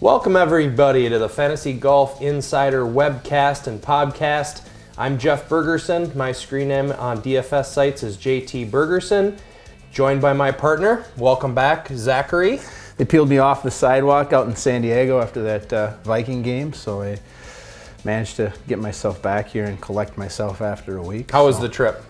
Welcome everybody to the Fantasy Golf Insider Webcast and Podcast. I'm Jeff Bergerson. My screen name on DFS sites is JT Bergerson. Joined by my partner. Welcome back, Zachary. They peeled me off the sidewalk out in San Diego after that Viking game, so I managed to get myself back here and collect myself after a week. How was the trip?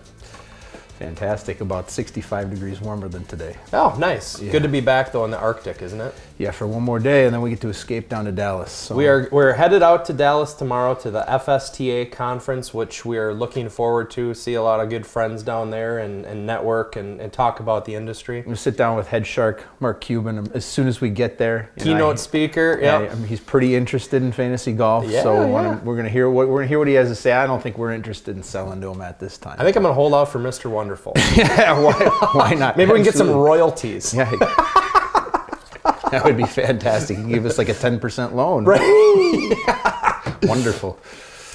Fantastic. About 65 degrees warmer than today. Oh, nice. Yeah. Good to be back though in the Arctic, isn't it? Yeah, for one more day, and then we get to escape down to Dallas. So. We're headed out to Dallas tomorrow to the FSTA conference, which we are looking forward to. See a lot of good friends down there and network and talk about the industry. I'm going to sit down with head shark Mark Cuban as soon as we get there. Keynote speaker. Yeah, he's pretty interested in fantasy golf, we're going to hear what he has to say. I don't think we're interested in selling to him at this time. I think I'm going to hold out for Mr. Wonderful. Yeah, why not? Maybe we can get some royalties. Yeah. That would be fantastic. You can give us like a 10% loan. Right. Wonderful.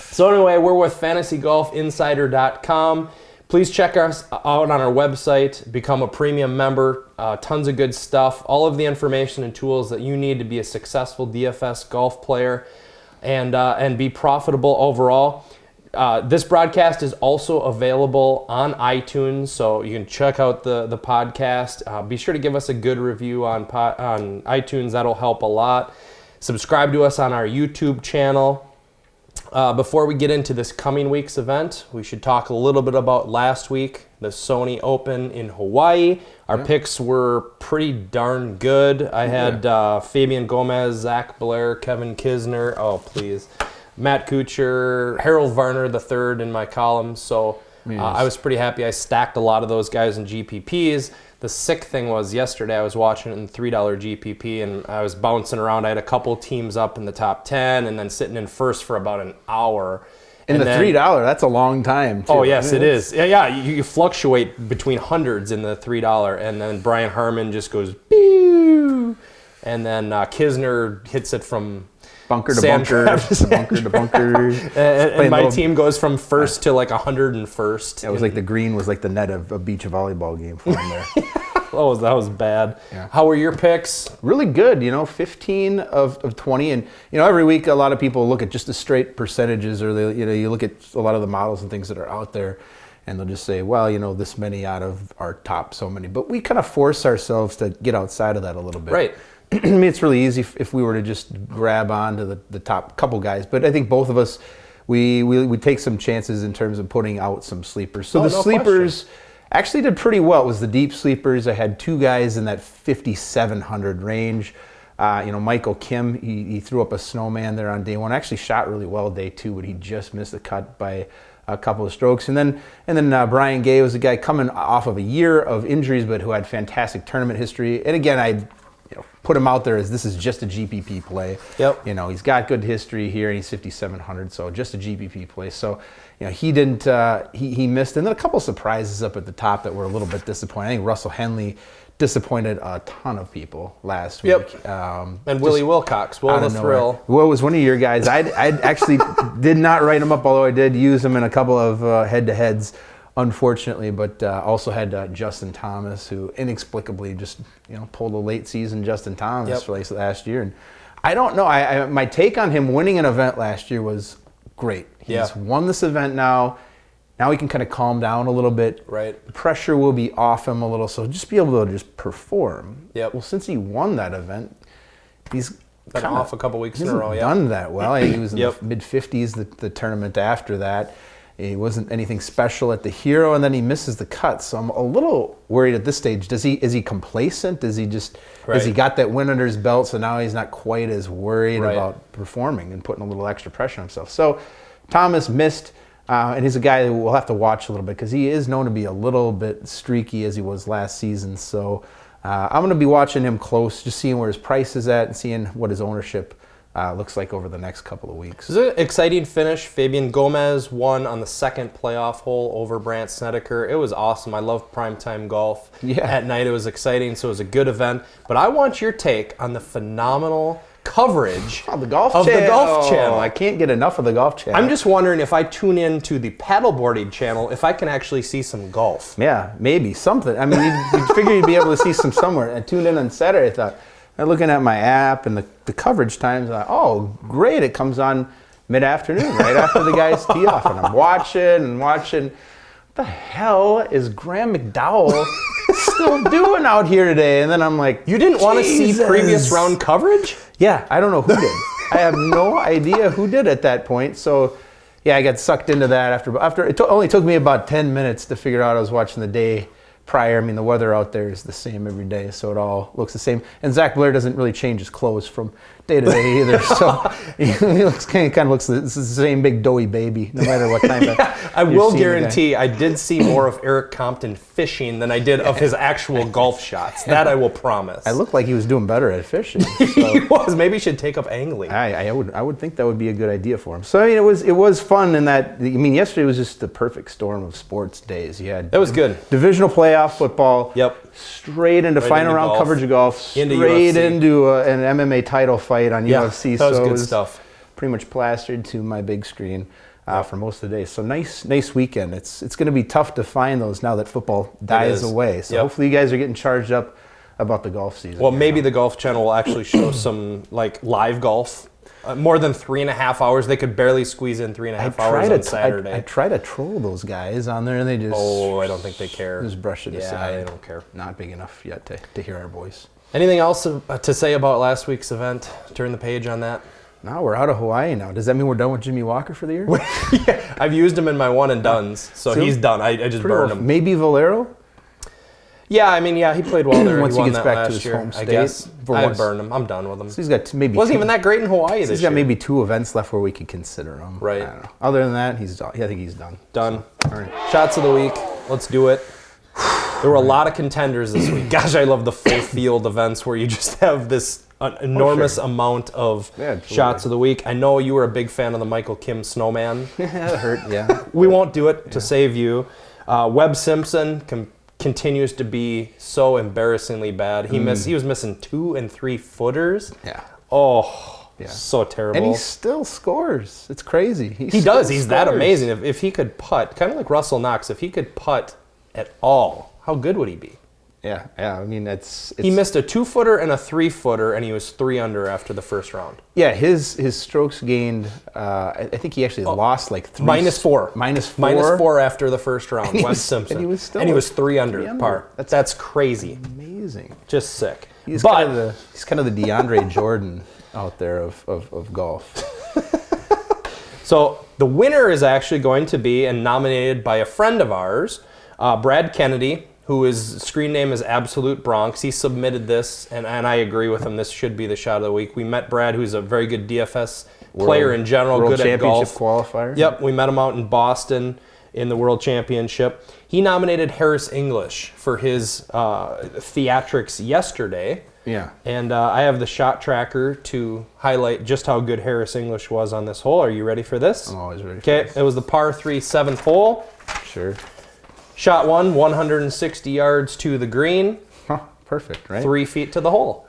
So anyway, we're with fantasygolfinsider.com. Please check us out on our website, become a premium member, tons of good stuff, all of the information and tools that you need to be a successful DFS golf player and be profitable overall. This broadcast is also available on iTunes, so you can check out the podcast. Be sure to give us a good review on iTunes. That'll help a lot. Subscribe to us on our YouTube channel. Before we get into this coming week's event, we should talk a little bit about last week, the Sony Open in Hawaii. Our picks were pretty darn good. I had Fabian Gomez, Zach Blair, Kevin Kisner. Oh, please. Matt Kuchar, Harold Varner III in my column. So I was pretty happy. I stacked a lot of those guys in GPPs. The sick thing was yesterday I was watching it in $3 GPP and I was bouncing around. I had a couple teams up in the top 10 and then sitting in first for about an hour. And then, $3, that's a long time, too. Oh, yes, it is. Yeah, you fluctuate between hundreds in the $3. And then Brian Harmon just goes, pew! And then Kisner hits it from... bunker to bunker, bunker to bunker. and my team goes from first to like 101st. It was like the green was like the net of a beach volleyball game for him there. That was bad. Yeah. How were your picks? Really good, 15 of 20. And, every week a lot of people look at just the straight percentages or, you look at a lot of the models and things that are out there and they'll just say, well, this many out of our top so many. But we kind of force ourselves to get outside of that a little bit. Right. I mean, it's really easy if we were to just grab on to the top couple guys, but I think both of us, we take some chances in terms of putting out some sleepers. So the sleepers actually did pretty well. It was the deep sleepers. I had two guys in that 5,700 range. Michael Kim, he threw up a snowman there on day one. Actually shot really well day two, but he just missed the cut by a couple of strokes. And then Brian Gay was a guy coming off of a year of injuries, but who had fantastic tournament history. And again, I put him out there as this is just a GPP play. Yep. He's got good history here, and he's 5,700, so just a GPP play. So, he didn't, he missed. And then a couple surprises up at the top that were a little bit disappointing. I think Russell Henley disappointed a ton of people last week. And Willie Wilcox, Will the Thrill. Will was one of your guys. I actually did not write him up, although I did use him in a couple of head-to-heads. Unfortunately, but also had Justin Thomas, who inexplicably just pulled a late season Justin Thomas last year. And I don't know. My take on him winning an event last year was great. He's won this event now. Now he can kind of calm down a little bit. Right. The pressure will be off him a little, so just be able to just perform. Yep. Well, since he won that event, he's been off a couple weeks in a row. Done that well. He was in the mid 50s the tournament after that. He wasn't anything special at the Hero, and then he misses the cut. So I'm a little worried at this stage. Is he complacent? Has he got that win under his belt, so now he's not quite as worried about performing and putting a little extra pressure on himself? So Thomas missed, and he's a guy that we'll have to watch a little bit because he is known to be a little bit streaky as he was last season. So I'm going to be watching him close, just seeing where his price is at and seeing what his ownership looks like over the next couple of weeks. It was an exciting finish. Fabian Gomez won on the second playoff hole over Brandt Snedeker. It was awesome. I love primetime golf. At night it was exciting, so it was a good event. But I want your take on the phenomenal coverage of the Golf Channel. I can't get enough of the Golf Channel. I'm just wondering if I tune in to the paddleboarding channel, if I can actually see some golf. Yeah, maybe something. I mean, you'd figure you'd be able to see some somewhere. I tuned in on Saturday. I thought, I'm looking at my app and the coverage times. Oh, great! It comes on mid-afternoon, right after the guys tee off, and I'm watching. What the hell is Graham McDowell still doing out here today? And then I'm like, you didn't want to see previous round coverage? Yeah, I don't know who did. I have no idea who did at that point. So, yeah, I got sucked into that after it only took me about 10 minutes to figure out I was watching the day prior. I mean, the weather out there is the same every day, so it all looks the same. And Zach Blair doesn't really change his clothes from day to day either, so he looks kind of looks the same big doughy baby, no matter what time. I will guarantee I did see more of Eric Compton fishing than I did of his actual golf shots. That I will promise. I looked like he was doing better at fishing. So. He was. Maybe he should take up angling. I would think that would be a good idea for him. So I mean, it was fun in that. I mean, yesterday was just the perfect storm of sports days. You had it was good. Divisional playoff football. Yep. Straight into final round golf. Coverage of golf. Straight into an MMA title fight on UFC. That was so good it was stuff. Pretty much plastered to my big screen for most of the day. So nice weekend. It's going to be tough to find those now that football dies away. So hopefully you guys are getting charged up about the golf season. Well, maybe the Golf Channel will actually show some like live golf. More than 3.5 hours. They could barely squeeze in 3.5 hours on Saturday. I try to troll those guys on there, and they just... Oh, I don't think they care. Just brush it aside. Yeah, they don't care. Not big enough yet to hear our voice. Anything else to say about last week's event? Turn the page on that. No, we're out of Hawaii now. Does that mean we're done with Jimmy Walker for the year? Yeah, I've used him in my one and dones, so he's done. I just burned him. Maybe Valero? Yeah, I mean, he played well there. Once he won gets that back last to his year, home state. I guess. I burned him. I'm done with him. So he's got maybe wasn't even that great in Hawaii this year. He's got maybe 2 events left where we could consider him. Right. I don't know. Other than that, he's done. I think he's done. Done. So, all right. Shots of the week. Let's do it. There were a lot of contenders this week. Gosh, I love the full field events where you just have this enormous amount of shots of the week. I know you were a big fan of the Michael Kim Snowman. That hurt, yeah. We won't do it to save you. Webb Simpson continues to be so embarrassingly bad. He was missing 2 and 3 footers. Yeah. Oh, so terrible. And he still scores. It's crazy. He does. He's that amazing. If he could putt, kind of like Russell Knox, if he could putt at all, how good would he be? Yeah. I mean, it's he missed a 2-footer and a 3-footer, and he was 3 under after the first round. Yeah, his strokes gained. I think he actually lost like 3. -4. -4 after the first round. Webb Simpson. And he was 3 under par. That's crazy. Amazing. Just sick. He's kind of the DeAndre Jordan out there of golf. So the winner is actually going to be nominated by a friend of ours, Brad Kennedy, who his screen name is Absolute Bronx. He submitted this, and I agree with him. This should be the shot of the week. We met Brad, who's a very good DFS player in general, good at golf. Qualifier. Yep, we met him out in Boston in the World Championship. He nominated Harris English for his theatrics yesterday. Yeah. And I have the shot tracker to highlight just how good Harris English was on this hole. Are you ready for this? I'm always ready for this. Okay, it was the par 3 7th hole. Sure. Shot 1, 160 yards to the green. Huh, perfect, right? 3 feet to the hole.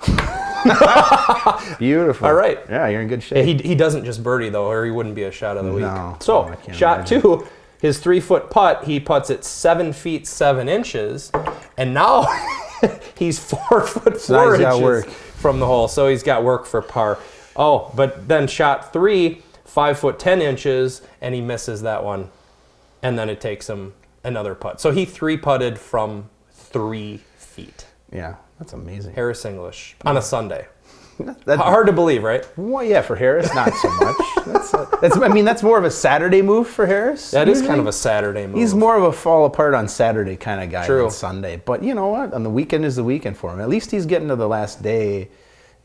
Beautiful. All right. Yeah, you're in good shape. He doesn't just birdie, though, or he wouldn't be a shot of the week. No. So, shot 2, his 3-foot putt, he putts it 7 feet 7 inches, and now he's 4 foot 4 inches from the hole. So he's got work for par. Oh, but then shot 3, 5 foot 10 inches, and he misses that one. And then it takes him another putt. So he 3-putted from 3 feet. Yeah, that's amazing. Harris English on a Sunday. That's hard to believe, right? Well, yeah, for Harris, not so much. That's more of a Saturday move for Harris. That is kind of a Saturday move. He's more of a fall apart on Saturday kind of guy than Sunday. But you know what? On the weekend is the weekend for him. At least he's getting to the last day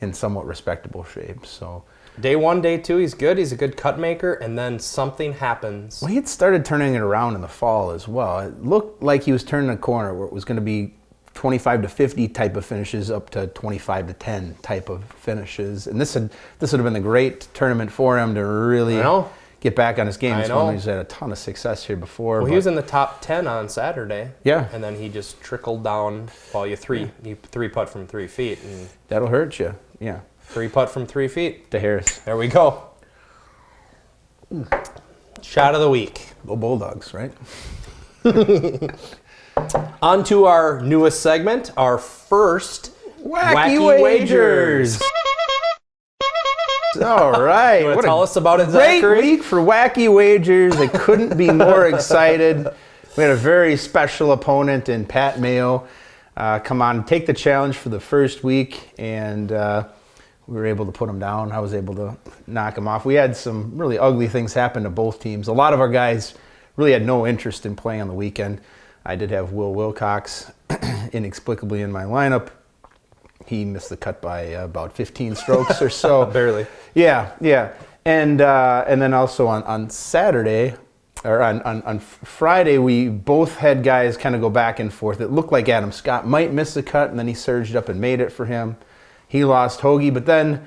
in somewhat respectable shape. So day 1, day 2, he's good. He's a good cut maker, and then something happens. Well, he had started turning it around in the fall as well. It looked like he was turning a corner where it was going to be 25 to 50 type of finishes up to 25 to 10 type of finishes. And this would have been a great tournament for him to really get back on his game. He's had a ton of success here before. Well, he was in the top 10 on Saturday. Yeah. And then he just trickled down. Well, you 3-putt from 3 feet. And that'll hurt you. Yeah. 3-putt from 3 feet. To Harris. There we go. Shot of the week. Go Bulldogs, right? On to our newest segment, our first Wacky Wagers. All right. You want to tell us about it, Great Zachary? week for Wacky Wagers. I couldn't be more excited. We had a very special opponent in Pat Mayo come on, take the challenge for the first week, and we were able to put him down. I was able to knock him off. We had some really ugly things happen to both teams. A lot of our guys really had no interest in playing on the weekend. I did have Will Wilcox inexplicably in my lineup. He missed the cut by about 15 strokes or so. Barely. Yeah. And then also on Saturday, or on Friday, we both had guys kind of go back and forth. It looked like Adam Scott might miss the cut, and then he surged up and made it for him. He lost Hoagie, but then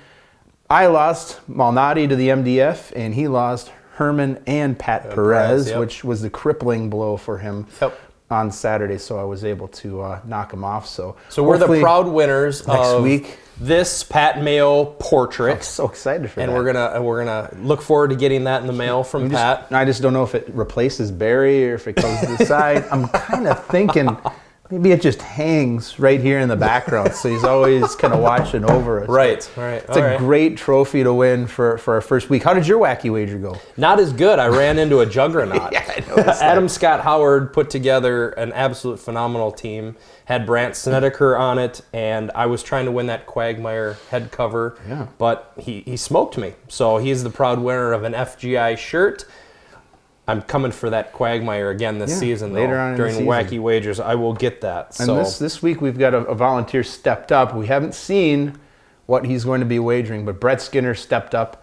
I lost Malnati to the MDF, and he lost Herman and Pat Perez, yep. which was the crippling blow for him. Yep. On Saturday, so I was able to knock him off. So we're the proud winners next of week. This Pat Mayo portrait. I'm so excited for that. And we're gonna look forward to getting that in the mail from Pat. I just don't know if it replaces Barry or if it goes to the side. I'm kind of thinking maybe it just hangs right here in the background, so he's always kind of watching over us. Right. It's a great trophy to win for our first week. How did your Wacky Wager go? Not as good. I ran into a juggernaut. Yeah, I noticed Adam Scott Howard put together an absolute phenomenal team. Had Brant Snedeker on it, and I was trying to win that Quagmire head cover, but he smoked me. So he's the proud winner of an FGI shirt. I'm coming for that Quagmire again this season, though. Later on during in the season. Wacky Wagers, I will get that. And this week we've got a volunteer stepped up. We haven't seen what he's going to be wagering, but Brett Skinner stepped up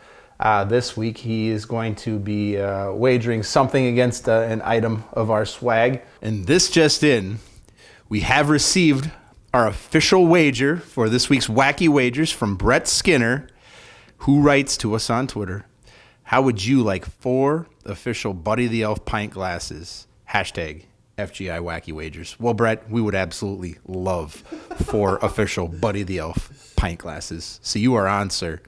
this week. He is going to be wagering something against an item of our swag. And this just in, we have received our official wager for this week's Wacky Wagers from Brett Skinner, who writes to us on Twitter, "How would you like 4 official Buddy the Elf pint glasses? Hashtag FGI Wacky Wagers." Well, Brett, we would absolutely love 4 official Buddy the Elf pint glasses. So you are on, sir.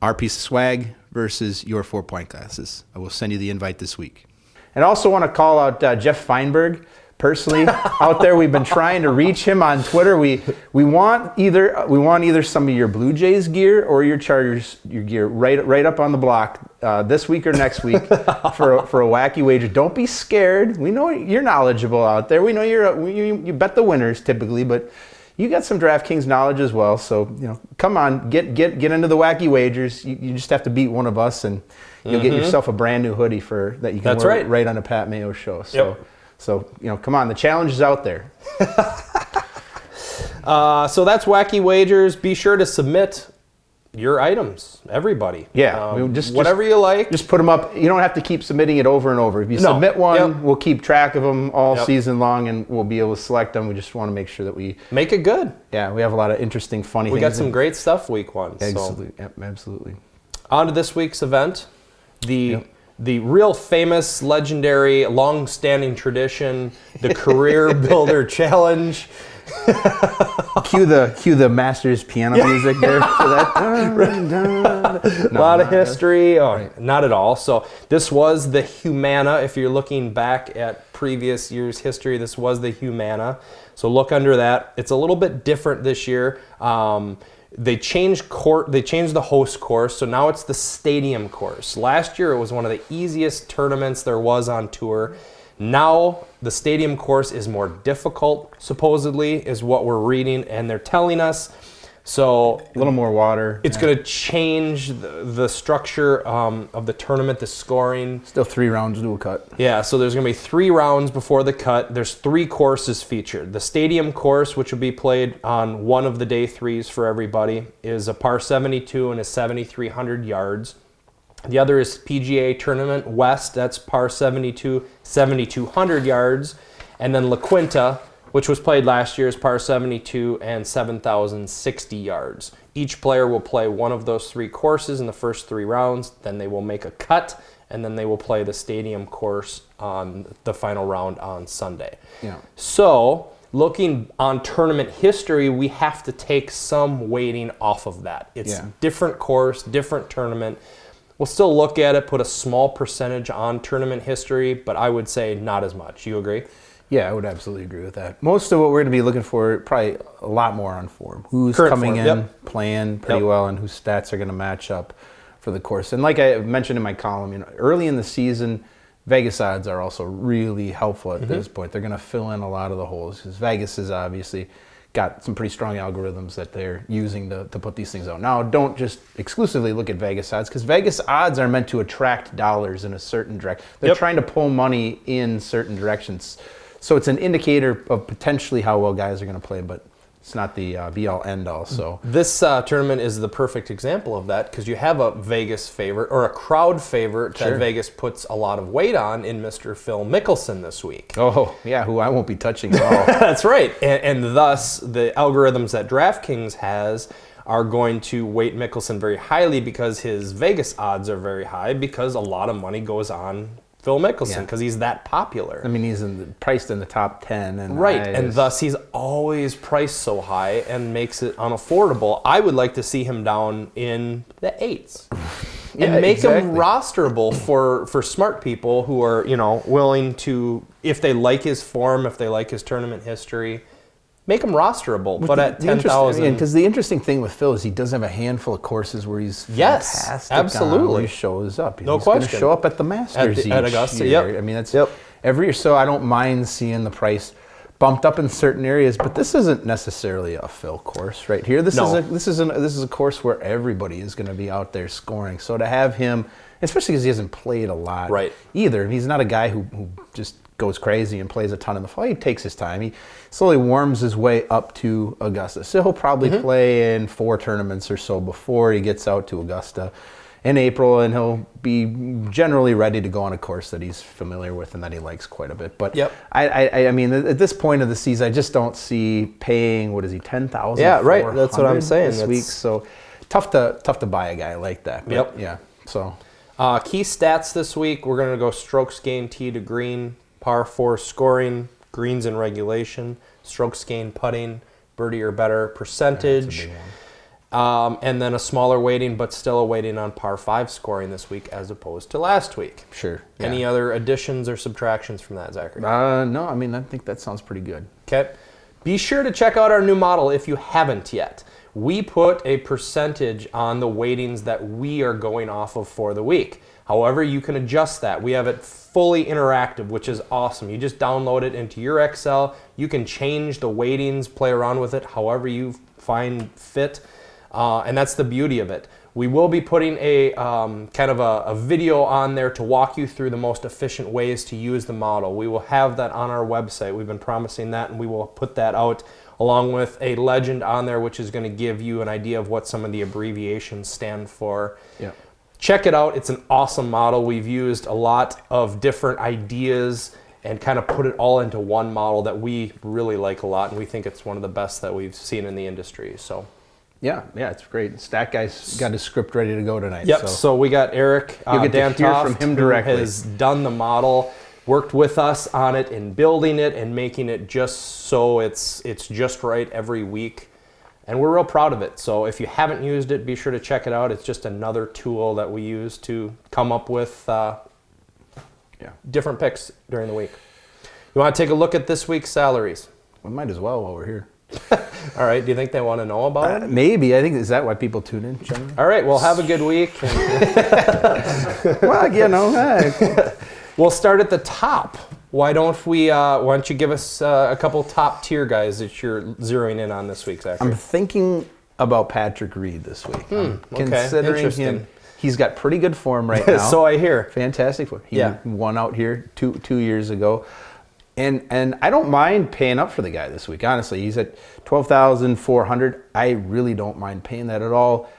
Our piece of swag versus your 4 pint glasses. I will send you the invite this week. And I also want to call out Jeff Feinberg. Personally, out there, we've been trying to reach him on Twitter. We want either some of your Blue Jays gear or your Chargers gear right up on the block this week or next week for a Wacky Wager. Don't be scared. We know you're knowledgeable out there. We know you bet the winners typically, but you got some DraftKings knowledge as well. So come on, get into the Wacky Wagers. You just have to beat one of us, and you'll get yourself a brand new hoodie that you can wear right on a Pat Mayo show. So, come on, the challenge is out there. So that's Wacky Wagers. Be sure to submit your items, everybody. Yeah, whatever you like. Just put them up. You don't have to keep submitting it over and over. If you submit one, we'll keep track of them all season long, and we'll be able to select them. We just want to make sure that we make it good. Yeah, we have a lot of interesting, funny things. We got some great stuff week 1. Absolutely. So. Yep, absolutely. On to this week's event. The real famous, legendary, long-standing tradition, the CareerBuilder Challenge. Cue the Masters piano music there for that. A lot of history. Not at all. So this was the Humana. If you're looking back at previous year's history, this was the Humana. So look under that. It's a little bit different this year. They changed the host course, so now it's the stadium course. Last year it was one of the easiest tournaments there was on tour. Now the stadium course is more difficult, supposedly, is what we're reading, and they're telling us. So a little more water. It's going to change the structure of the tournament, the scoring. Still 3 rounds to a cut. Yeah, so there's going to be 3 rounds before the cut. There's 3 courses featured. The stadium course, which will be played on one of the day 3s for everybody, is a par 72 and is 7,300 yards. The other is PGA Tournament West. That's par 72, 7,200 yards. And then La Quinta, which was played last year, is par 72 and 7,060 yards. Each player will play one of those 3 courses in the first 3 rounds. Then they will make a cut, and then they will play the stadium course on the final round on Sunday. Yeah. So looking on tournament history, we have to take some weighting off of that. It's different course, different tournament. We'll still look at it, put a small percentage on tournament history, but I would say not as much. You agree? Yeah, I would absolutely agree with that. Most of what we're going to be looking for, probably a lot more on form. Who's Current coming form, in, playing pretty well, and whose stats are going to match up for the course. And like I mentioned in my column, early in the season, Vegas odds are also really helpful at this point. They're going to fill in a lot of the holes because Vegas has obviously got some pretty strong algorithms that they're using to put these things out. Now, don't just exclusively look at Vegas odds because Vegas odds are meant to attract dollars in a certain direction. They're trying to pull money in certain directions. So it's an indicator of potentially how well guys are going to play, but it's not the be-all, end-all. So this tournament is the perfect example of that because you have a Vegas favorite or a crowd favorite that Vegas puts a lot of weight on in Mr. Phil Mickelson this week. Oh, yeah, who I won't be touching at all. That's right. And thus, the algorithms that DraftKings has are going to weight Mickelson very highly because his Vegas odds are very high because a lot of money goes on Phil Mickelson because he's that popular. I mean, he's priced in the top 10. And and thus he's always priced so high and makes it unaffordable. I would like to see him down in the 8s. And make him rosterable for smart people who are, willing to, if they like his form, if they like his tournament history, make him rosterable. But at 10,000, because the interesting thing with Phil is he does have a handful of courses where he's fantastic. Absolutely, where he shows up. No he's question. Going to show up at the Masters at Augusta. year. I mean, that's every year. So I don't mind seeing the price bumped up in certain areas, but this isn't necessarily a Phil course right here. This is a course where everybody is going to be out there scoring. So to have him, especially because he hasn't played a lot either. He's not a guy who just goes crazy and plays a ton in the fall. He takes his time. He slowly worms his way up to Augusta. So he'll probably play in 4 tournaments or so before he gets out to Augusta in April, and he'll be generally ready to go on a course that he's familiar with and that he likes quite a bit. But I mean, at this point of the season, I just don't see paying, what is he, $10,000? Yeah, right. That's what I'm saying this week. So tough to buy a guy like that. But yeah. So key stats this week, we're going to go strokes gained tee to green, par 4 scoring, greens in regulation, strokes gained putting, birdie or better percentage, and then a smaller weighting, but still a weighting on par 5 scoring this week as opposed to last week. Sure. Any other additions or subtractions from that, Zachary? No, I mean, I think that sounds pretty good. Okay. Be sure to check out our new model if you haven't yet. We put a percentage on the weightings that we are going off of for the week. However, you can adjust that. We have it fully interactive, which is awesome. You just download it into your Excel. You can change the weightings, play around with it however you find fit, and that's the beauty of it. We will be putting a kind of a video on there to walk you through the most efficient ways to use the model. We will have that on our website. We've been promising that, and we will put that out along with a legend on there, which is going to give you an idea of what some of the abbreviations stand for. Yeah. Check it out. It's an awesome model. We've used a lot of different ideas and kind of put it all into one model that we really like a lot, and we think it's one of the best that we've seen in the industry. So, yeah, it's great. Stat Guy's got his script ready to go tonight. Yep. So we got Eric Dantoff, from him directly, who has done the model, worked with us on it and building it and making it just so it's just right every week. And we're real proud of it. So if you haven't used it, be sure to check it out. It's just another tool that we use to come up with different picks during the week. You want to take a look at this week's salaries? We might as well while we're here. All right. Do you think they want to know about it? Maybe. I think, is that why people tune in, generally? All right. Well, have a good week. Well, We'll start at the top. Why don't you give us a couple top tier guys that you're zeroing in on this week, Zachary? I'm thinking about Patrick Reed this week. Considering him, he's got pretty good form right now. So I hear. Fantastic form. He won out here two years ago. And I don't mind paying up for the guy this week, honestly. He's at $12,400. I really don't mind paying that at all.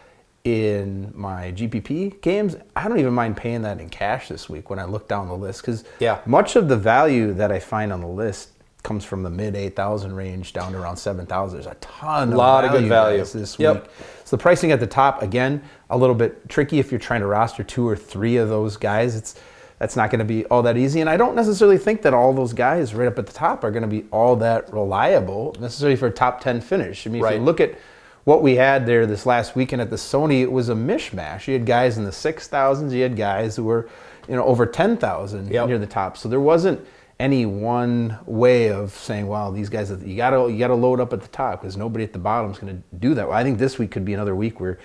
In my GPP games, I don't even mind paying that in cash this week when I look down the list, because much of the value that I find on the list comes from the mid 8,000 range down to around 7,000. There's a ton of good value this week. So the pricing at the top, again, a little bit tricky if you're trying to roster 2 or 3 of those guys. That's not going to be all that easy, and I don't necessarily think that all those guys right up at the top are going to be all that reliable necessarily for a top 10 finish. I mean, if you look at what we had there this last weekend at the Sony, it was a mishmash. You had guys in the 6,000s, you had guys who were, over 10,000 near the top. So there wasn't any one way of saying, well, these guys, you gotta load up at the top because nobody at the bottom is going to do that. Well, I think this week could be another week where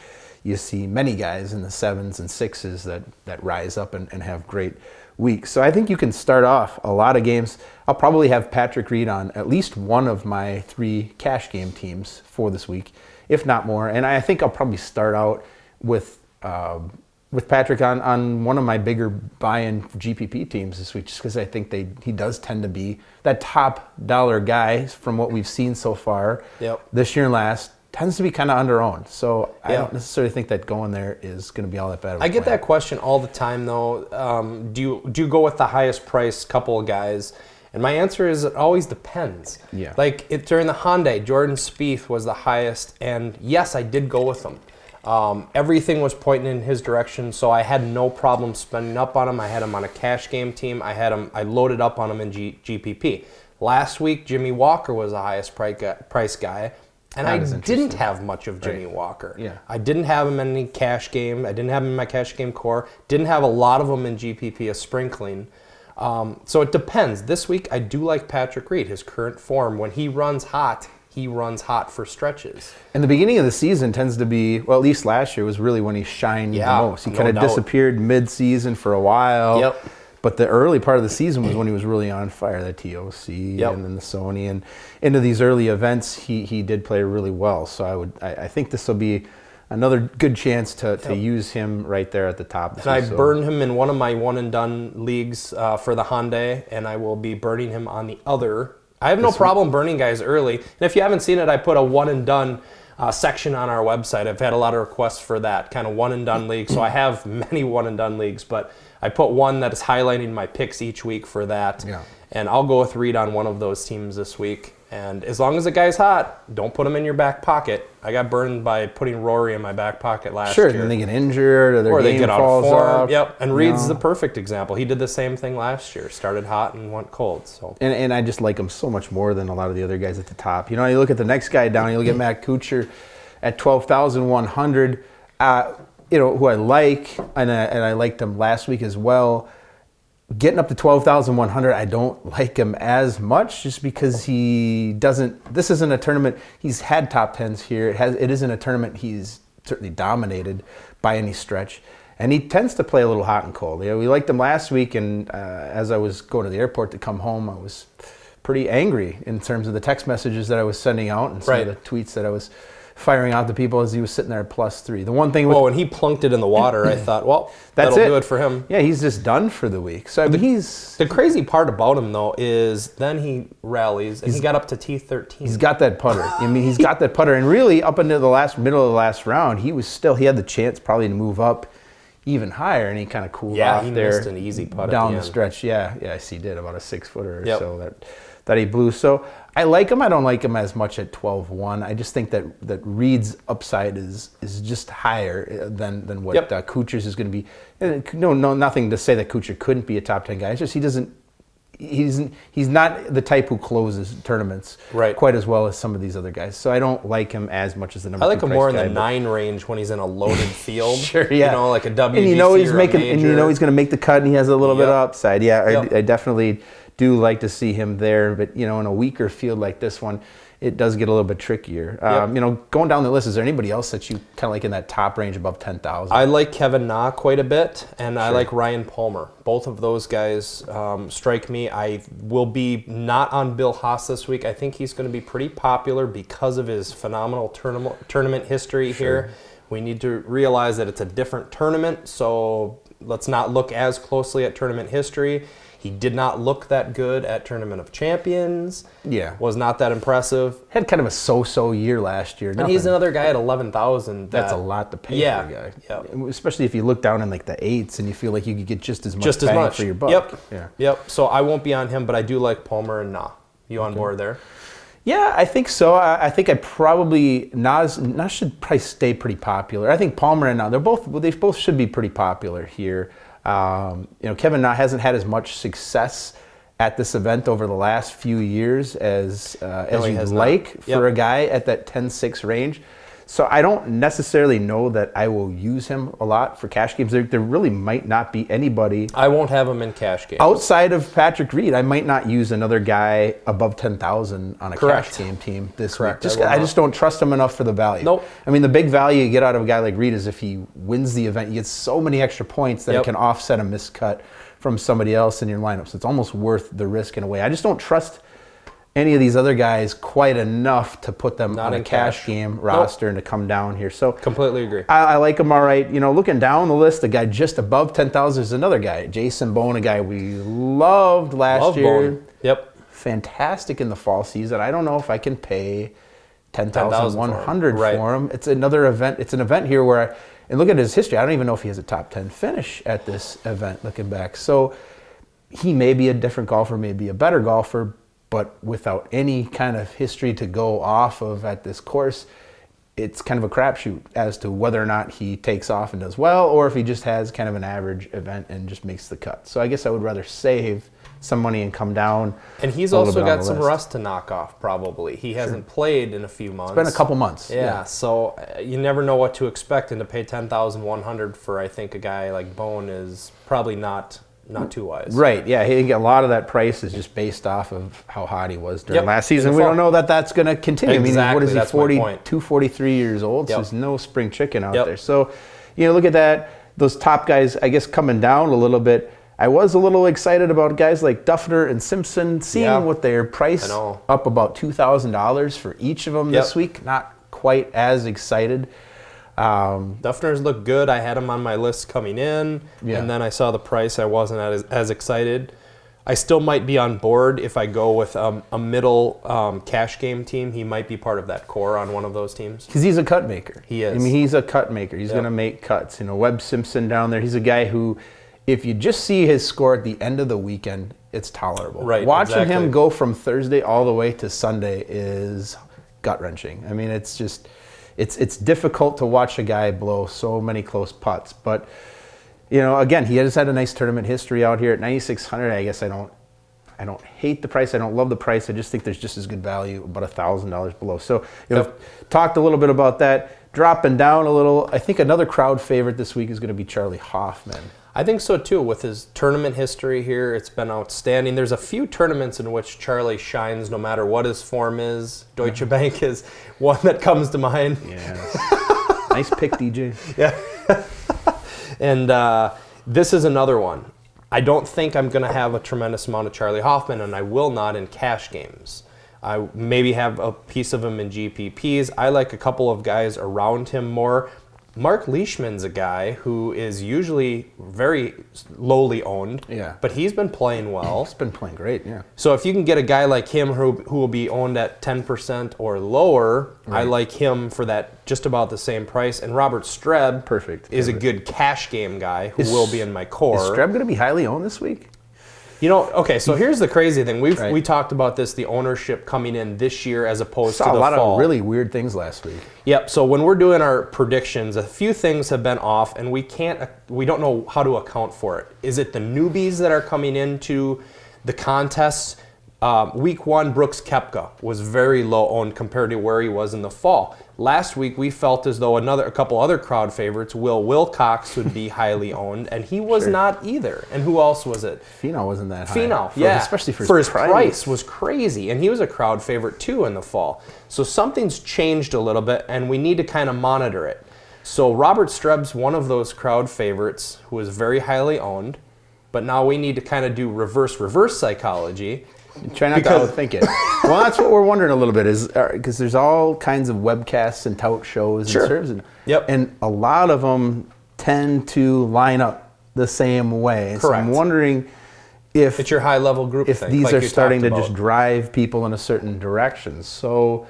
you see many guys in the 7s and 6s that rise up and have great weeks. So I think you can start off a lot of games. I'll probably have Patrick Reed on at least one of my 3 cash game teams for this week, if not more. And I think I'll probably start out with Patrick on one of my bigger buy-in GPP teams this week, just because I think he does tend to be that top dollar guy from what we've seen so far this year and last. Tends to be kind of under-owned. So I don't necessarily think that going there is going to be all that bad of a I get plan. that question all the time, though. Do you go with the highest price couple of guys? And my answer is it always depends. Yeah. Like during the Hyundai, Jordan Spieth was the highest, and yes, I did go with him. Everything was pointing in his direction, so I had no problem spending up on him. I had him on a cash game team. I loaded up on him in GPP. Last week, Jimmy Walker was the highest price guy. And I didn't have much of Jimmy Walker. Yeah. I didn't have him in any cash game. I didn't have him in my cash game core. Didn't have a lot of them in GPP, a sprinkling. So it depends. This week, I do like Patrick Reed. His current form, when he runs hot for stretches. And the beginning of the season tends to be, well, at least last year was really when he shined the most. He kind of disappeared mid-season for a while. Yep. But the early part of the season was when he was really on fire, the TOC and then the Sony. And into these early events, he did play really well. So I think this will be another good chance to use him right there at the top. And I burned him in one of my one-and-done leagues for the Hyundai, and I will be burning him on the other. I have no problem burning guys early. And if you haven't seen it, I put a one-and-done section on our website. I've had a lot of requests for that kind of one-and-done league. So I have many one-and-done leagues, but I put one that is highlighting my picks each week for that. Yeah. And I'll go with Reed on one of those teams this week. And as long as the guy's hot, don't put him in your back pocket. I got burned by putting Rory in my back pocket last year. Sure, then they get injured or their they game get out falls of form. off. Yep, and Reed's the perfect example. He did the same thing last year. Started hot and went cold. So And I just like him so much more than a lot of the other guys at the top. You know, you look at the next guy down, you look at Matt Kuchar at 12,100, who I like, and I liked him last week as well. Getting up to 12,100, I don't like him as much just because he doesn't. This isn't a tournament. He's had top 10s here. It isn't a tournament he's certainly dominated by any stretch. And he tends to play a little hot and cold. You know, we liked him last week, and as I was going to the airport to come home, I was pretty angry in terms of the text messages that I was sending out and some of the tweets that I was firing out to people as he was sitting there at +3. The one thing when he plunked it in the water, I thought, well, that'll do it for him. Yeah, he's just done for the week. So the crazy part about him though is then he rallies and he got up to T13. He's got that putter. I mean, he's got that putter, and really up into the middle of the last round, he had the chance probably to move up even higher, and he kind of cooled off there. Yeah, he missed an easy putt down at the stretch. Yeah, yes, he did, about a 6-footer or so that he blew. So I like him. I don't like him as much at 12-1. I just think that Reed's upside is just higher than what Kuchar's is going to be. And nothing to say that Kuchar couldn't be a top 10 guy. It's just he's not the type who closes tournaments quite as well as some of these other guys. So I don't like him as much as the number 2 price guy. I like him more in the 9 range when he's in a loaded field. Sure, yeah. You know, like a WGC and you know he's or making, a major. and you know he's going to make the cut, and he has a little bit of upside. Yeah, I definitely do like to see him there. But in a weaker field like this one, it does get a little bit trickier. Going down the list, is there anybody else that you kind of like in that top range above 10,000? I like Kevin Na quite a bit, and I like Ryan Palmer. Both of those guys strike me. I will be not on Bill Haas this week. I think he's going to be pretty popular because of his phenomenal tournament history here. We need to realize that it's a different tournament, so let's not look as closely at tournament history. He did not look that good at Tournament of Champions. Yeah. Was not that impressive. Had kind of a so-so year last year. And he's another guy at 11,000. That's a lot to pay for a guy. Yeah. Especially if you look down in like the 8s and you feel like you could get just as much bang for your buck. Yep. So I won't be on him, but I do like Palmer and Na. You on board there? Yeah, I think so. I think Nas should probably stay pretty popular. I think Palmer and Na, they both should be pretty popular here. Kevin Na hasn't had as much success at this event over the last few years as you'd like for a guy at that 10-6 range. So I don't necessarily know that I will use him a lot for cash games. There really might not be anybody. I won't have him in cash games. Outside of Patrick Reed, I might not use another guy above 10,000 on a cash game team this week. I just don't trust him enough for the value. Nope. I mean, the big value you get out of a guy like Reed is if he wins the event, you get so many extra points that it can offset a miscut from somebody else in your lineup. So it's almost worth the risk in a way. I just don't trust any of these other guys quite enough to put them on a cash game roster and to come down here. So completely agree. I like him all right. You know, looking down the list, the guy just above 10,000 is another guy, Jason Bone, a guy we loved last year. Bone. Yep. Fantastic in the fall season. I don't know if I can pay 10,100 for him. It's another event. It's an event here where, and look at his history. I don't even know if he has a top 10 finish at this event looking back. So he may be a different golfer, may be a better golfer, but without any kind of history to go off of at this course, it's kind of a crapshoot as to whether or not he takes off and does well, or if he just has kind of an average event and just makes the cut. So I guess I would rather save some money and come down. And he's also got some rust to knock off, probably. He hasn't played in a few months. It's been a couple months. Yeah, so you never know what to expect, and to pay $10,100 for, I think, a guy like Bone is probably not too wise. Right, yeah. A lot of that price is just based off of how hot he was during last season. We don't know that that's going to continue. Exactly. I mean, what is he, that's 42, 43 years old? So there's no spring chicken out there. So, you know, look at that. Those top guys, I guess, coming down a little bit. I was a little excited about guys like Duffner and Simpson, seeing what their price up about $2,000 for each of them this week. Not quite as excited. Duffner's looked good. I had him on my list coming in, and then I saw the price. I wasn't as excited. I still might be on board if I go with a middle cash game team. He might be part of that core on one of those teams. Because he's a cut maker. He is. I mean, he's a cut maker. He's going to make cuts. You know, Webb Simpson down there, he's a guy who, if you just see his score at the end of the weekend, it's tolerable. Right, Watching him go from Thursday all the way to Sunday is gut-wrenching. I mean, it's just... It's difficult to watch a guy blow so many close putts, but you know, again, he has had a nice tournament history out here at 9,600. I guess I don't hate the price. I don't love the price. I just think there's just as good value, about $1,000 below. So, you know, talked a little bit about that. Dropping down a little, I think another crowd favorite this week is going to be Charlie Hoffman. I think so too. With his tournament history here, it's been outstanding. There's a few tournaments in which Charlie shines no matter what his form is. Deutsche Bank is one that comes to mind. Yes. Nice pick, DJ. Yeah. And this is another one. I don't think I'm going to have a tremendous amount of Charlie Hoffman, and I will not in cash games. I maybe have a piece of him in GPPs. I like a couple of guys around him more. Mark Leishman's a guy who is usually very lowly owned, but he's been playing well. He's been playing great, yeah. So if you can get a guy like him who will be owned at 10% or lower, I like him for that just about the same price. And Robert Streb is a good cash game guy who will be in my core. Is Streb going to be highly owned this week? You know, okay, so here's the crazy thing. We talked about this, the ownership coming in this year as opposed to the fall. Saw a lot of really weird things last week. Yep, so when we're doing our predictions, a few things have been off, and we don't know how to account for it. Is it the newbies that are coming into the contests? Week 1, Brooks Koepka was very low owned compared to where he was in the fall. Last week, we felt as though a couple other crowd favorites, Will Wilcox, would be highly owned, and he was not either. And who else was it? Finau wasn't that high. Finau, especially for his price was crazy, and he was a crowd favorite too in the fall. So something's changed a little bit, and we need to kind of monitor it. So Robert Streb's one of those crowd favorites who is very highly owned, but now we need to kind of do reverse psychology. Try not to outthink it. Well, that's what we're wondering a little bit, is because there's all kinds of webcasts and tout shows and serves, and a lot of them tend to line up the same way. Correct. So I'm wondering if it's your high level group. If these are starting to just drive people in a certain direction. So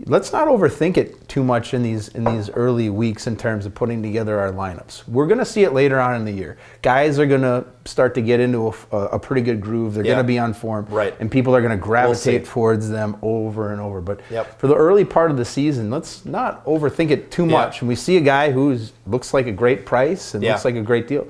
let's not overthink it too much in these early weeks in terms of putting together our lineups. We're going to see it later on in the year. Guys are going to start to get into a pretty good groove. They're going to be on form, and people are going to gravitate towards them over and over. But for the early part of the season, let's not overthink it too much. And we see a guy who looks like a great price and looks like a great deal.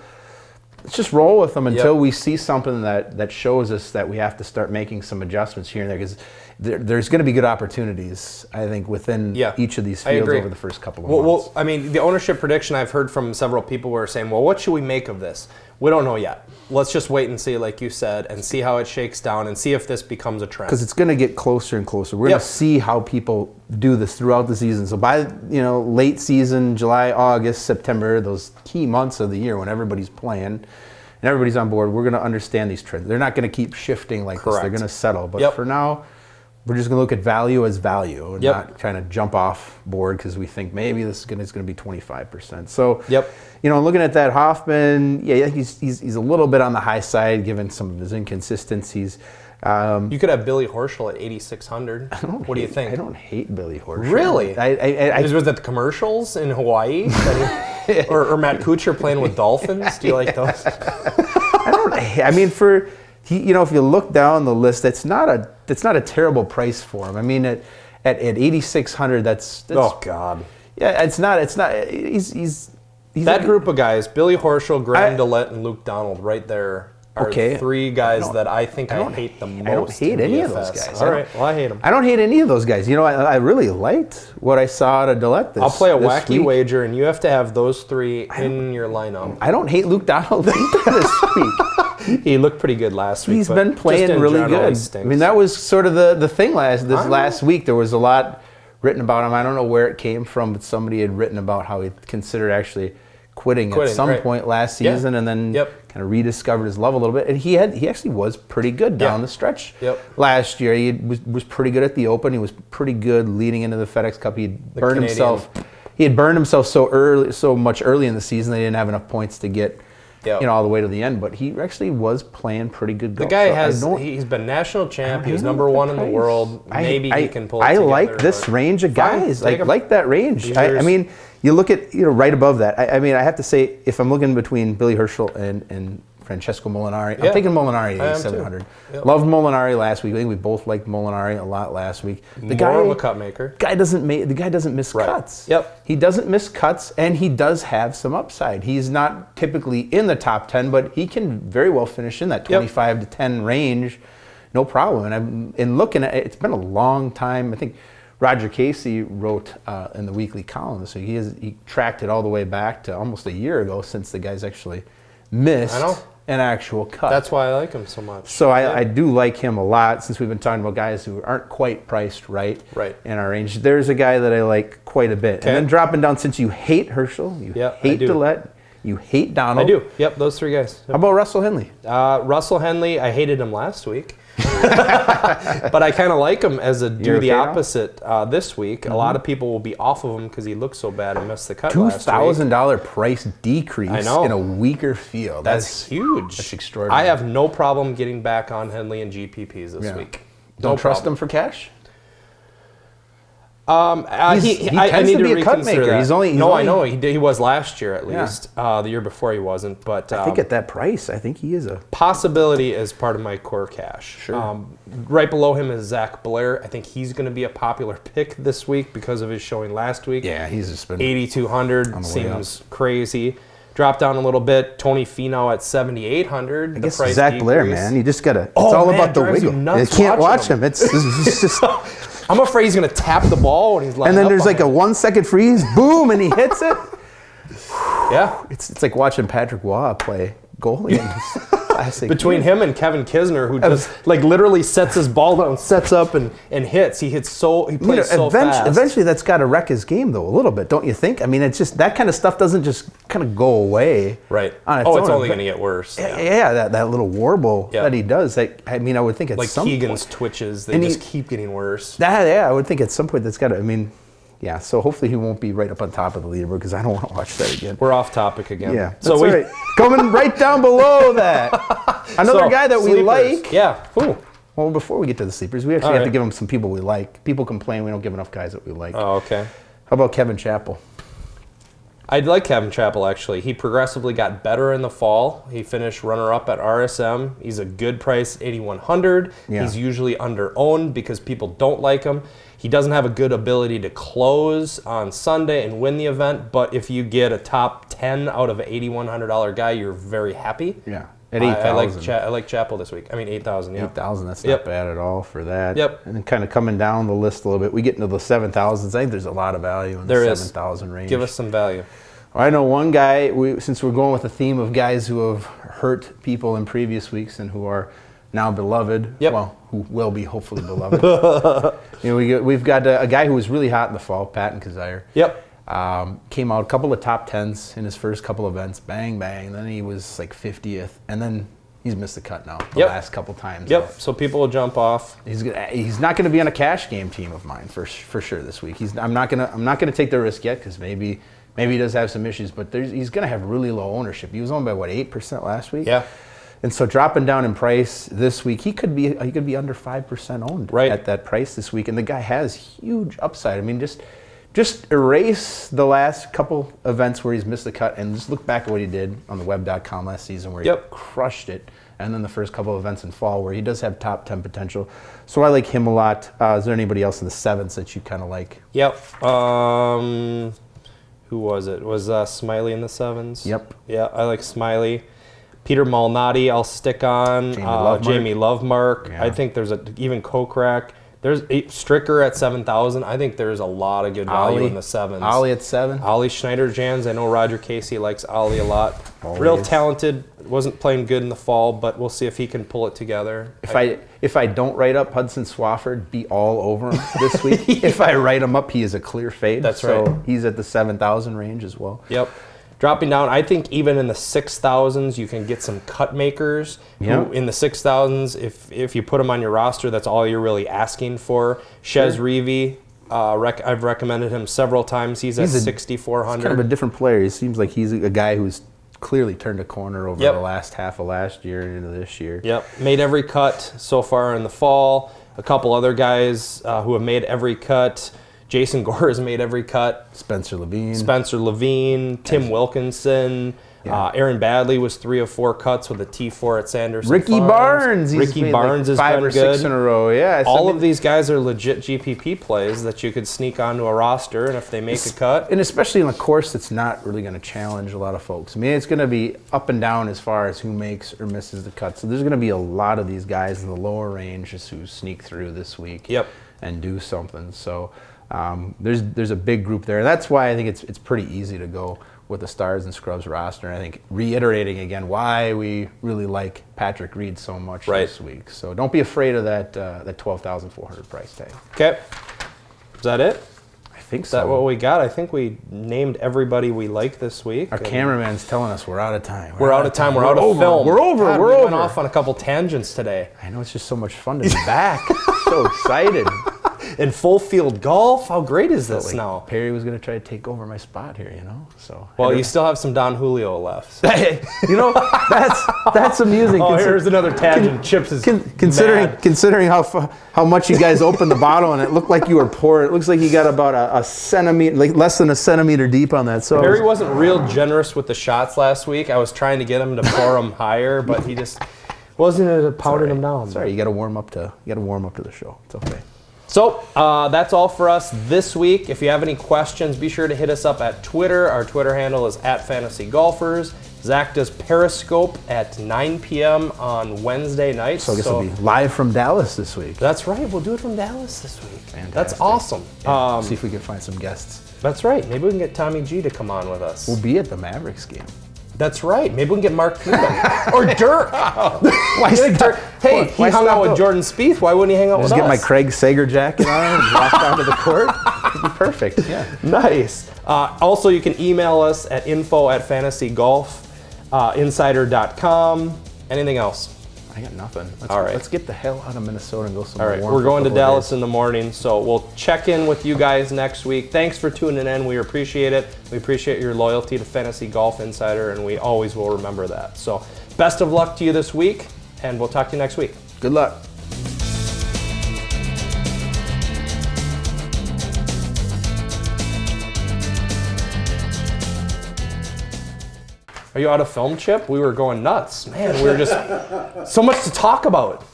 let's just roll with them until we see something that shows us that we have to start making some adjustments here and there, because there's going to be good opportunities, I think, within each of these fields over the first couple of months. Well, I mean, the ownership prediction, I've heard from several people who are saying, well, what should we make of this? We don't know yet. Let's just wait and see, like you said, and see how it shakes down and see if this becomes a trend. Because it's going to get closer and closer. We're going to see how people do this throughout the season. So by late season, July, August, September, those key months of the year when everybody's playing and everybody's on board, we're going to understand these trends. They're not going to keep shifting like this. They're going to settle. But for now, we're just going to look at value as value and not trying to jump off board because we think maybe this is going to be 25%. So, looking at that, Hoffman, he's a little bit on the high side given some of his inconsistencies. You could have Billy Horschel at 8,600. What do you think? I don't hate Billy Horschel. Really? Was that the commercials in Hawaii? or Matt Kuchar playing with dolphins? Do you like those? I mean, if you look down the list, that's not a terrible price for him. I mean, at 8,600, that's oh God. Yeah, it's not. He's that group of guys: Billy Horschel, Graham DeLette, and Luke Donald. Right there are three guys that I think I hate the most. I don't hate any of those guys. All right, well, I hate them. I don't hate any of those guys. I really liked what I saw out of DeLette this. I'll play a wacky wager, and you have to have those three in your lineup. I don't hate Luke Donald either this week. He looked pretty good last week. He's been playing really good. I mean, that was sort of the thing last week. There was a lot written about him. I don't know where it came from, but somebody had written about how he considered actually quitting at some point last season, and then kind of rediscovered his love a little bit. And he actually was pretty good down the stretch last year. He was pretty good at the Open. He was pretty good leading into the FedEx Cup. He had burned himself so much early in the season. They didn't have enough points to get all the way to the end, but he actually was playing pretty good golf. The guy he's been national champ. He was #1 in the world. Maybe he can pull it together. I like this range of guys. I like that range. I mean, you look at right above that. I mean, I have to say, if I'm looking between Billy Horschel and Francesco Molinari, I'm thinking Molinari at 8,700. Loved Molinari last week. I think we both liked Molinari a lot last week. More of a cut maker. The guy doesn't miss cuts. He doesn't miss cuts, and he does have some upside. He's not typically in the top 10, but he can very well finish in that 25 to 10 range, no problem. And in looking at it, it's been a long time. I think Roger Casey wrote in the weekly column this week. He tracked it all the way back to almost a year ago since the guy's actually missed an actual cut. That's why I like him so much. So I do like him a lot, since we've been talking about guys who aren't quite priced right in our range. There's a guy that I like quite a bit. And then dropping down, since you hate Horschel, you hate DeLette, you hate Donald. I do. Yep, those three guys. How about Russell Henley? Russell Henley, I hated him last week. But I kind of like him as the opposite this week. A lot of people will be off of him because he looked so bad and missed the cut last week. $2,000 price decrease in a weaker field. That's huge. That's extraordinary. I have no problem getting back on Henley and GPPs this week. Don't trust him for cash? He tends to be a cut maker. That. I know he was last year at least. The year before he wasn't, but I think at that price, I think he is a possibility as part of my core cash. Sure. Right below him is Zach Blair. I think he's going to be a popular pick this week because of his showing last week. Yeah, he's just been 8,200 seems crazy. Drop down a little bit. Tony Finau at 7,800. I guess Zach Blair, man, you just gotta. It's all about the wiggle. You can't watch him. It's just. I'm afraid he's going to tap the ball when he's lined up. And then there's like a 1 second freeze, boom, and he hits it. Yeah. It's like watching Patrick Waugh play goalie. Between him and Kevin Kisner, who just literally sets his ball down, sets up and hits. He plays so fast. Eventually that's got to wreck his game though a little bit, don't you think? I mean, it's just that kind of stuff doesn't just kind of go away. Right. On its own. It's only going to get worse. Yeah, that little warble that he does. I would think at some point. Like Keegan's twitches, they just keep getting worse. I would think at some point that's got to, yeah, so hopefully he won't be right up on top of the leaderboard because I don't want to watch that again. We're off topic again. Yeah, that's right. Coming right down below that. Another guy that we like. Yeah. Ooh. Well, before we get to the sleepers, we actually have to give them some people we like. People complain we don't give enough guys that we like. Oh, okay. How about Kevin Chappell? I'd like Kevin Chappell, actually. He progressively got better in the fall. He finished runner-up at RSM. He's a good price, $8,100. Yeah. He's usually under-owned because people don't like him. He doesn't have a good ability to close on Sunday and win the event, but if you get a top 10 out of an $8,100 guy, you're very happy. Yeah. At 8,000. I like Chappell this week. I mean, 8,000, yeah. 8,000, that's not bad at all for that. Yep. And then kind of coming down the list a little bit, we get into the 7,000s. I think there's a lot of value in the 7,000 range. Give us some value. I know one guy, since we're going with the theme of guys who have hurt people in previous weeks and who are now beloved, well, who will be hopefully beloved. We've got a guy who was really hot in the fall, Patton Kazire. Yep. Came out a couple of top 10s in his first couple events, bang, bang. Then he was like 50th, and then he's missed the cut now the last couple times. Yep, so people will jump off. He's not going to be on a cash game team of mine for sure this week. I'm not gonna take the risk yet because maybe he does have some issues, but he's going to have really low ownership. He was owned by 8% last week. Yeah. And so dropping down in price this week, he could be under 5% owned at that price this week, and the guy has huge upside. I mean, just erase the last couple events where he's missed the cut and just look back at what he did on the web.com last season where he crushed it, and then the first couple of events in fall where he does have top 10 potential. So I like him a lot. Is there anybody else in the sevens that you kind of like? Yep. Who was it? Was Smiley in the sevens? Yep. Yeah, I like Smiley. Peter Malnati, I'll stick on. Jamie Lovemark. Yeah. I think there's even Kokrak. There's Stricker at 7,000. I think there's a lot of good value in the sevens. Ollie at 7. Ollie Schneider-Jans. I know Roger Casey likes Ollie a lot. Always. Real talented. Wasn't playing good in the fall, but we'll see if he can pull it together. If I don't write up Hudson Swafford, be all over him this week. If I write him up, he is a clear fade. That's right. So he's at the 7,000 range as well. Yep. Dropping down, I think even in the 6,000s, you can get some cut makers. Who, in the 6,000s, if you put them on your roster, that's all you're really asking for. Shez Reavy, I've recommended him several times. He's at 6,400. He's kind of a different player. He seems like he's a guy who's clearly turned a corner over the last half of last year and into this year. Yep. Made every cut so far in the fall. A couple other guys who have made every cut. Jason Gore has made every cut. Spencer Levine, Tim Wilkinson. Aaron Badley was 3 of 4 cuts with a T4 at Sanderson Ricky Farms. Barnes. Ricky Barnes has 5 been or good. 6 in a row. Yeah. All of these guys are legit GPP plays that you could sneak onto a roster, and if they make a cut. And especially in a course that's not really going to challenge a lot of folks. I mean, it's going to be up and down as far as who makes or misses the cut. So there's going to be a lot of these guys in the lower ranges who sneak through this week and do something. So there's a big group there. That's why I think it's pretty easy to go with the Stars and Scrubs roster. And I think reiterating again why we really like Patrick Reed so much this week. So don't be afraid of that $12,400 price tag. Okay. Is that it? I think so. Is that what we got? I think we named everybody we like this week. Our cameraman's telling us we're out of time. We're out of time. We're out of film. We're over. God, we're we over. went off on a couple tangents today. I know, it's just so much fun to be back. So excited. In full field golf? How great is this now? Perry was going to try to take over my spot here, you know. So well, you still have some Don Julio left. So. You know, that's amusing. Oh, here's another tangent. Chips is considering how much you guys opened the bottle and it looked like you were pouring. It looks like you got about a centimeter, like less than a centimeter deep on that. So Perry wasn't real generous with the shots last week. I was trying to get him to pour them higher, but he just wasn't powdering them down. Sorry, you got to warm up to the show. It's okay. So that's all for us this week. If you have any questions, be sure to hit us up at Twitter. Our Twitter handle is @FantasyGolfers. Zach does Periscope at 9 p.m. on Wednesday nights. So I guess we'll be live from Dallas this week. That's right. We'll do it from Dallas this week. Fantastic. That's awesome. Yeah, see if we can find some guests. That's right. Maybe we can get Tommy G to come on with us. We'll be at the Mavericks game. That's right. Maybe we can get Mark Cuban. Or Dirk. Why Dirk? Hey, he hung out with Jordan Spieth. Why wouldn't he hang out with us? Just get my Craig Sager jacket on and walk down to the court. It'd be perfect. Yeah. Nice. Also, you can email us at info@fantasygolfinsider.com. Anything else? I got nothing. All right. Let's get the hell out of Minnesota and go somewhere. All right. warm We're for a going to couple of Dallas days. in the morning, so we'll check in with you guys next week. Thanks for tuning in. We appreciate it. We appreciate your loyalty to Fantasy Golf Insider, and we always will remember that. So best of luck to you this week, and we'll talk to you next week. Good luck. Are you out of film, Chip? We were going nuts. Man, we were just so much to talk about.